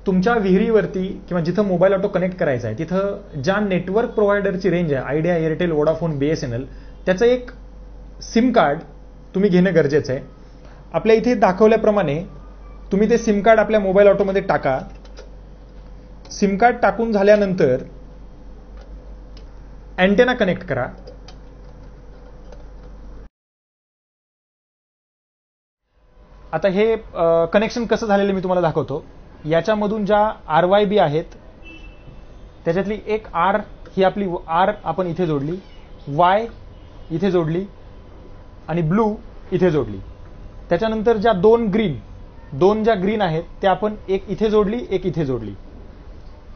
तुमच्या विहिरीवरती किंवा जिथं मोबाईल ऑटो कनेक्ट करायचा आहे तिथं ज्या नेटवर्क प्रोव्हायडरची रेंज आहे, आयडिया, एअरटेल, वोडाफोन, BSNL, त्याचं एक सिम कार्ड तुम्ही घेणं गरजेचं आहे. आपल्या इथे दाखवल्याप्रमाणे तुम्ही ते सिम कार्ड आपल्या मोबाईल ऑटोमध्ये टाका. सिम कार्ड टाकून झाल्यानंतर अँटेना कनेक्ट करा. आता हे कनेक्शन कसं झालेलं मी तुम्हाला दाखवतो. याच्यामधून ज्या RYB आहेत त्याच्यातली एक R ही आपली R आपण इथे जोडली, Y इथे जोडली आणि ब्लू इथे जोडली. त्याच्यानंतर ज्या दोन ज्या ग्रीन आहेत त्या आपण एक इथे जोडली, एक इथे जोडली.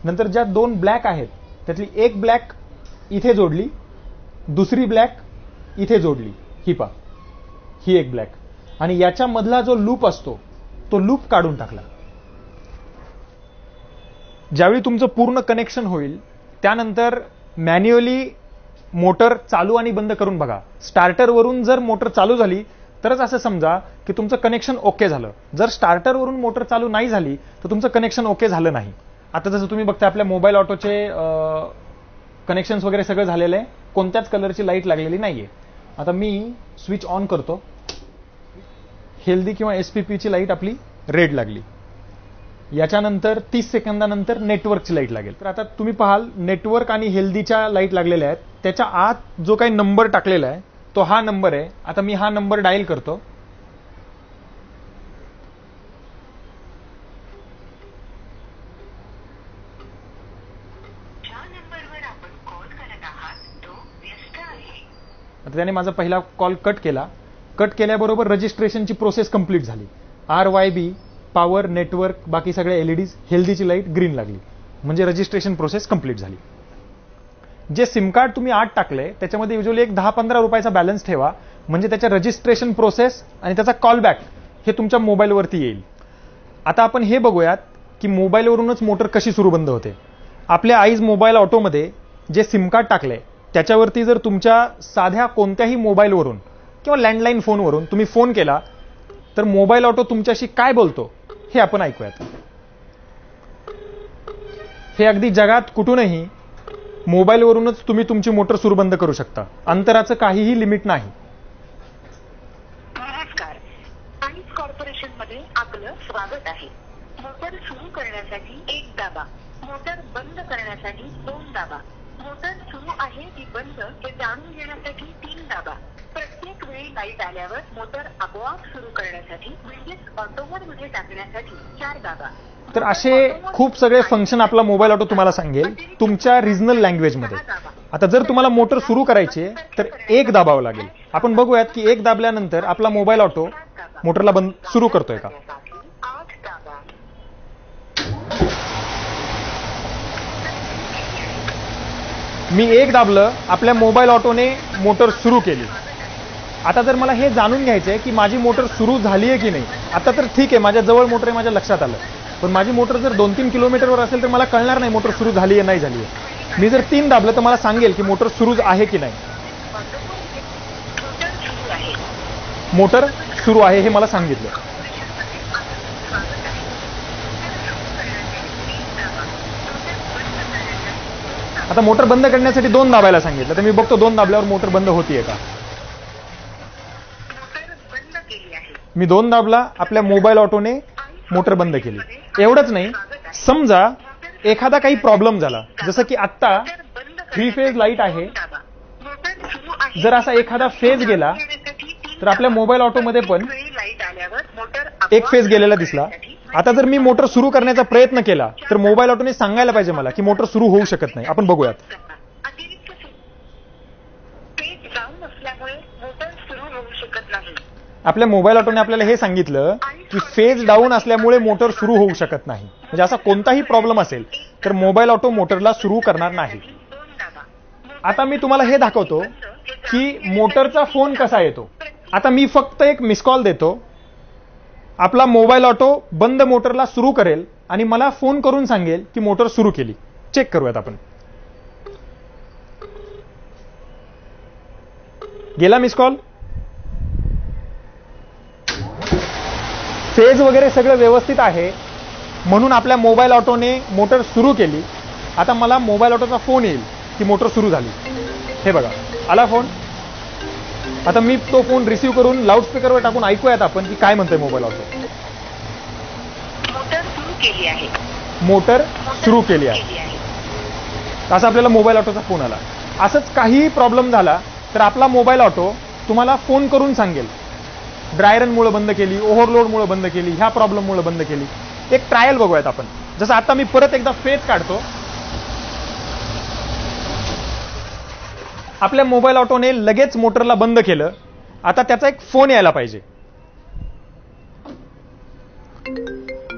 नंतर ज्या 2 ब्लॅक आहेत त्यातली एक ब्लॅक इथे जोडली, दुसरी ब्लॅक इथे जोडली. ही पा, ही एक ब्लॅक. आणि याच्या मधला जो लूप असतो तो लूप काढून टाकला. ज्यावेळी तुमचं पूर्ण कनेक्शन होईल त्यानंतर मॅन्युअली मोटर चालू आणि बंद करून बघा. स्टार्टरवरून जर मोटर चालू झाली तरच असं समजा की तुमचं कनेक्शन ओके झालं. जर स्टार्टरवरून मोटर चालू नाही झाली तर तुमचं कनेक्शन ओके झालं नाही. आता जसं तुम्ही बघता आपल्या मोबाईल ऑटोचे कनेक्शन्स वगैरे सगळं झालेलं आहे, कोणत्याच कलरची लाईट लागलेली नाहीये. आता मी स्विच ऑन करतो. हेल्दी किंवा SPP ची लाईट आपली रेड लागली. याच्यानंतर 30 सेकंदानंतर नेटवर्कची लाईट लागेल. तर आता तुम्ही पाहाल नेटवर्क आणि हेल्दीच्या लाईट लागलेल्या आहेत. त्याच्या आत जो काही नंबर टाकलेला आहे तो हा नंबर आहे. आता मी हा नंबर डायल करतो. आता त्याने माझा पहिला कॉल कट केला. कट केल्याबरोबर रजिस्ट्रेशनची प्रोसेस कंप्लीट झाली. RYB, पॉवर, नेटवर्क, बाकी सगळे LEDs, हेल्दीची लाईट ग्रीन लागली. म्हणजे रजिस्ट्रेशन प्रोसेस कंप्लीट झाली. जे सिम कार्ड तुम्ही आत टाकले त्याच्यामध्ये युजली एक 10-15 रुपयाचा बॅलन्स ठेवा, म्हणजे त्याच्या रजिस्ट्रेशन प्रोसेस आणि त्याचा कॉलबॅक हे तुमच्या मोबाईलवरती येईल. आता आपण हे बघूयात की मोबाईलवरूनच मोटर कशी सुरू बंद होते. आपल्या आईज मोबाईल ऑटोमध्ये जे सिम कार्ड टाकले त्याच्यावरती जर तुमच्या साध्या कोणत्याही मोबाईलवरून किंवा लँडलाईन फोनवरून तुम्ही फोन केला तर मोबाईल ऑटो तुमच्याशी काय बोलतो हे आपण ऐकूयात. हे अगदी जगात कुठूनही मोबाईलवरूनच तुम्ही तुमची मोटर सुरू बंद करू शकता. अंतराचं काहीही लिमिट नाही. नमस्कार, आईज कॉर्पोरेशन मध्ये आपलं स्वागत आहे. मोटर सुरू करण्यासाठी 1 दाबा, मोटर बंद करण्यासाठी 2 दाबा, मोटर सुरू आहे की बंद हे जाणून घेण्यासाठी 3 दाबा. प्रत्येक वेळी लाईट आल्यावर मोटर आपोआप सुरू करण्यासाठी म्हणजेच ऑटो मोड मध्ये टाकण्यासाठी 4 दाबा. तर असे खूप सगळे फंक्शन आपला मोबाईल ऑटो तुम्हाला सांगेल तुमच्या रिजनल लँग्वेजमध्ये. आता जर तुम्हाला मोटर सुरू करायची तर 1 दाबावं लागेल. आपण बघूयात की 1 दाबल्यानंतर आपला मोबाईल ऑटो मोटरला बंद सुरू करतोय का. मी 1 दाबलं, आपल्या मोबाईल ऑटोने मोटर सुरू केली. आता जर मला हे जाणून घ्यायचंय की माझी मोटर सुरू झाली आहे की नाही. आता तर ठीक आहे, माझ्या जवळ मोटर आहे, माझ्या लक्षात आलं. पण माझी मोटर जर 2-3 किलोमीटरवर असेल तर मला कळणार नाही मोटर सुरू झाली आहे नाही झाली आहे. मी जर 3 दाबलं तर मला सांगेल की मोटर सुरू आहे की नाही. मोटर सुरू आहे हे मला सांगितलं. आता मोटर बंद करण्यासाठी 2 दाबायला सांगितलं, तर मी बघतो 2 दाबल्यावर मोटर बंद होतीये का. मी 2 दाबला, आपल्या मोबाईल ऑटोने मोटर बंद केली. एवढंच नाही, समजा एखादा काही प्रॉब्लेम झाला, जसं की आत्ता 3 फेज लाईट आहे, जर असा एखादा फेज गेला तर आपल्या मोबाईल ऑटोमध्ये पण 1 फेज गेलेला दिसला. आता जर मी मोटर सुरू करण्याचा प्रयत्न केला तर मोबाईल ऑटोने सांगायला पाहिजे मला की मोटर सुरू होऊ शकत नाही. आपण बघूयात. आपल्या मोबाईल ऑटोने आपल्याला हे सांगितलं की फेज डाऊन असल्यामुळे मोटर सुरू होऊ शकत नाही. म्हणजे असा कोणताही प्रॉब्लेम असेल तर मोबाईल ऑटो मोटरला सुरू करणार नाही. आता मी तुम्हाला हे दाखवतो की मोटरचा फोन कसा येतो. आता मी फक्त एक मिस कॉल देतो, आपला मोबाईल ऑटो बंद मोटरला सुरू करेल आणि मला फोन करून सांगेल की मोटर सुरू केली. चेक करूयात आपण. गेला मिस कॉल, फेज वगैरे सगळं व्यवस्थित आहे. म्हणून आपल्या मोबाईल ऑटोने मोटर सुरू केली. आता मला मोबाईल ऑटोचा फोन येईल की मोटर सुरू झाली. हे बघा, आला फोन. आता मी तो फोन रिसीव्ह करून लाऊडस्पीकरवर टाकून ऐकूयात आपण की काय म्हणतोय मोबाईल ऑटो. मोटर सुरू केली आहे. मोटर सुरू केली आहे. असं आपल्याला मोबाईल ऑटोचा फोन आला. असंच काही प्रॉब्लेम झाला तर आपला मोबाईल ऑटो तुम्हाला फोन करून सांगेल, ड्रायरनमुळे बंद केली, ओव्हरलोडमुळे बंद केली, ह्या प्रॉब्लेममुळे बंद केली. एक ट्रायल बघूयात आपण. जसं आता मी परत एकदा फेज काढतो. आपल्या मोबाईल ऑटोने लगेच मोटरला बंद केलं. आता त्याचा एक फोन यायला पाहिजे.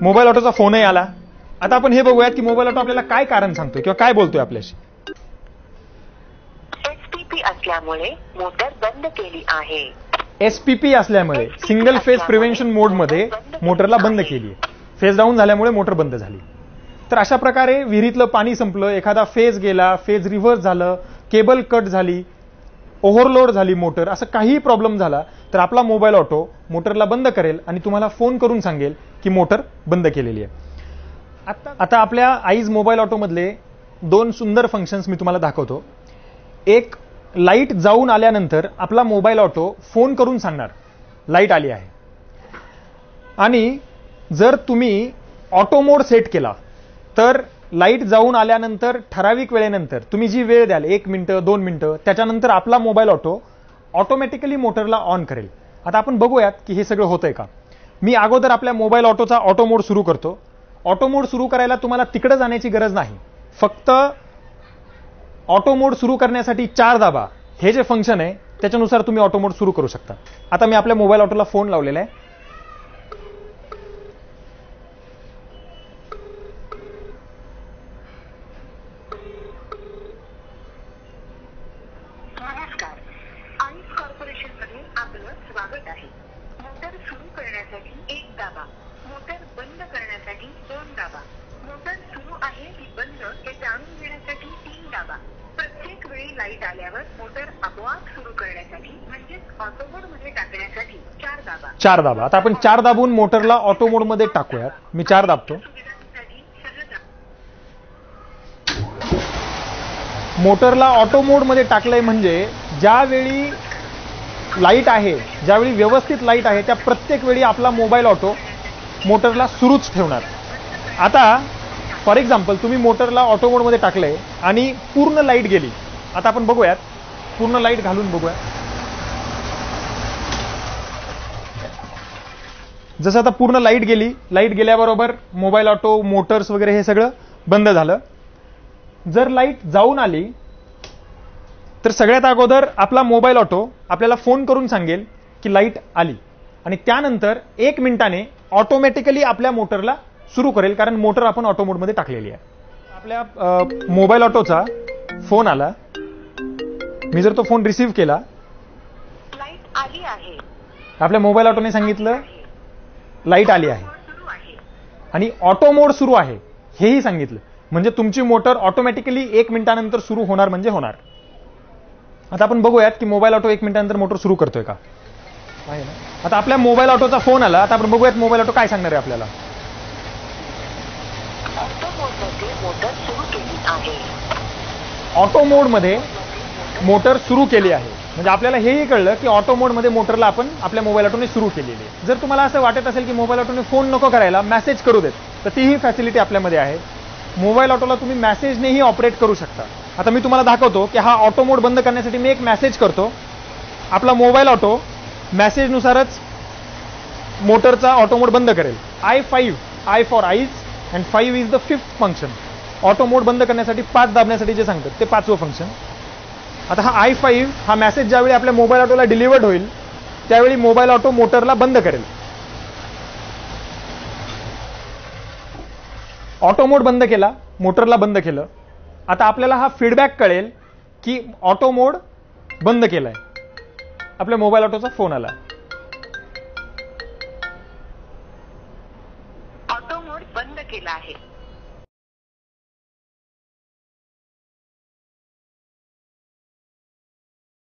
मोबाईल ऑटोचा फोनही आला. आता आपण हे बघूयात की मोबाईल ऑटो आपल्याला काय कारण सांगतोय किंवा काय बोलतोय आपल्याशी. एसपीपी असल्यामुळे मोटर बंद केली आहे. एसपीपी असल्यामुळे, सिंगल फेज प्रिव्हेन्शन मोडमध्ये मोटरला बंद केली आहे. फेज डाऊन झाल्यामुळे मोटर बंद झाली. तर अशा प्रकारे विहिरीतलं पाणी संपलं, एखादा फेज गेला, फेज रिव्हर्स झालं, केबल कट झाली, ओव्हरलोड झाली मोटर, असं काही प्रॉब्लेम झाला तर आपला मोबाईल ऑटो मोटरला बंद करेल आणि तुम्हाला फोन करून सांगेल की मोटर बंद केलेली आहे. आता आपल्या आईज मोबाईल ऑटोमधले 2 सुंदर फंक्शन्स मी तुम्हाला दाखवतो. एक, लाईट जाऊन आल्यानंतर आपला मोबाईल ऑटो फोन करून सांगणार लाईट आली आहे. आणि जर तुम्ही ऑटो मोड सेट केला तर लाईट जाऊन आल्यानंतर ठराविक वेळेनंतर तुम्ही जी वेळ द्याल, 1 मिनिटं 2 मिनिटं, त्याच्यानंतर आपला मोबाईल ऑटो ऑटोमॅटिकली मोटरला ऑन करेल. आता आपण बघूयात की हे सगळं होतंय का. मी अगोदर आपल्या मोबाईल ऑटोचा ऑटो मोड सुरू करतो. ऑटो मोड सुरू करायला तुम्हाला तिकडे जाण्याची गरज नाही. फक्त ऑटो मोड सुरू करण्यासाठी 4 दाबा, हे जे फंक्शन आहे त्याच्यानुसार तुम्ही ऑटो मोड सुरू करू शकता. आता मी आपल्या मोबाईल ऑटोला फोन लावलेला आहे. नमस्कार, आईस कॉर्पोरेशन मध्ये आपलं स्वागत आहे. मोटर सुरू करण्यासाठी 1 दाबा, मोटर बंद करण्यासाठी 2 दाबा, मोटर सुरू आहे की बंद हे जाणून घेण्यासाठी 3 दाबा. प्रत्येक वेळी लाईट आल्यावर मोटर आपोआप सुरू करण्यासाठी म्हणजेच ऑटो मोड मध्ये टाकण्यासाठी 4 दाबा. 4 दाबा. आता आपण 4 दाबून मोटरला ऑटो मोड मध्ये टाकूयात. मी 4 दाबतो. मोटरला ऑटो मोड मध्ये टाकलंय म्हणजे ज्यावेळी लाईट आहे, ज्यावेळी व्यवस्थित लाईट आहे, त्या प्रत्येक वेळी आपला मोबाईल ऑटो मोटरला सुरूच ठेवणार. आता फॉर एक्झाम्पल तुम्ही मोटरला ऑटो मोड मध्ये टाकलंय आणि पूर्ण लाईट गेली. आता आपण बघूयात, पूर्ण लाईट घालून बघूया. जसं आता पूर्ण लाईट गेली, लाईट गेल्याबरोबर मोबाईल ऑटो, मोटर्स वगैरे हे सगळं बंद झालं. जर लाईट जाऊन आली तर सगळ्यात अगोदर आपला मोबाईल ऑटो आपल्याला फोन करून सांगेल की लाईट आली आणि त्यानंतर 1 मिनिटाने ऑटोमॅटिकली आपल्या मोटरला सुरू करेल, कारण मोटर आपण ऑटो मोड मध्ये टाकलेली आहे. आपल्या मोबाईल ऑटोचा फोन आला. मी जर तो फोन रिसीव्ह केला, लाईट आली आहे. आपल्या मोबाईल ऑटोने सांगितलं लाईट आली आहे आणि ऑटो मोड सुरू आहे हेही सांगितलं. म्हणजे तुमची मोटर ऑटोमॅटिकली 1 मिनिटानंतर सुरू होणार म्हणजे होणार. आता आपण बघूयात की मोबाईल ऑटो 1 मिनिटानंतर मोटर सुरू करतोय का. आता आपल्या मोबाईल ऑटोचा फोन आला. आता आपण बघूयात मोबाईल ऑटो काय सांगणार आहे आपल्याला. ऑटो मोडमध्ये मोटर सुरू केली आहे. ऑटो मोड मध्ये मोटर सुरू केली आहे म्हणजे आपल्याला हेही कळलं की ऑटो मोड मध्ये मोटरला आपण आपल्या मोबाईल ऑटोने सुरू केलेली आहे. जर तुम्हाला असं वाटत असेल की मोबाईल ऑटोने फोन नको करायला, मेसेज करू देत, तर तीही फॅसिलिटी आपल्यामध्ये आहे. मोबाईल ऑटोला तुम्ही मेसेजनेही ऑपरेट करू शकता. आता मी तुम्हाला दाखवतो की हा ऑटो मोड बंद करण्यासाठी मी एक मेसेज करतो. आपला मोबाईल ऑटो मेसेजनुसारच मोटरचा ऑटो मोड बंद करेल. I5, I for eyes and 5 is the 5th function. Auto mode बंद करण्यासाठी 5 दाबण्यासाठी जे सांगतात ते 5वं फंक्शन. आता हा I5 हा मेसेज ज्यावेळी आपल्या मोबाईल ऑटोला डिलिव्हर्ड होईल त्यावेळी मोबाईल ऑटो मोटरला बंद करेल. ऑटो मोड बंद केला, मोटरला बंद केलं. आता आपल्याला हा फीडबॅक कळेल की ऑटो मोड बंद केलाय. आपल्या मोबाईल ऑटोचा फोन आला.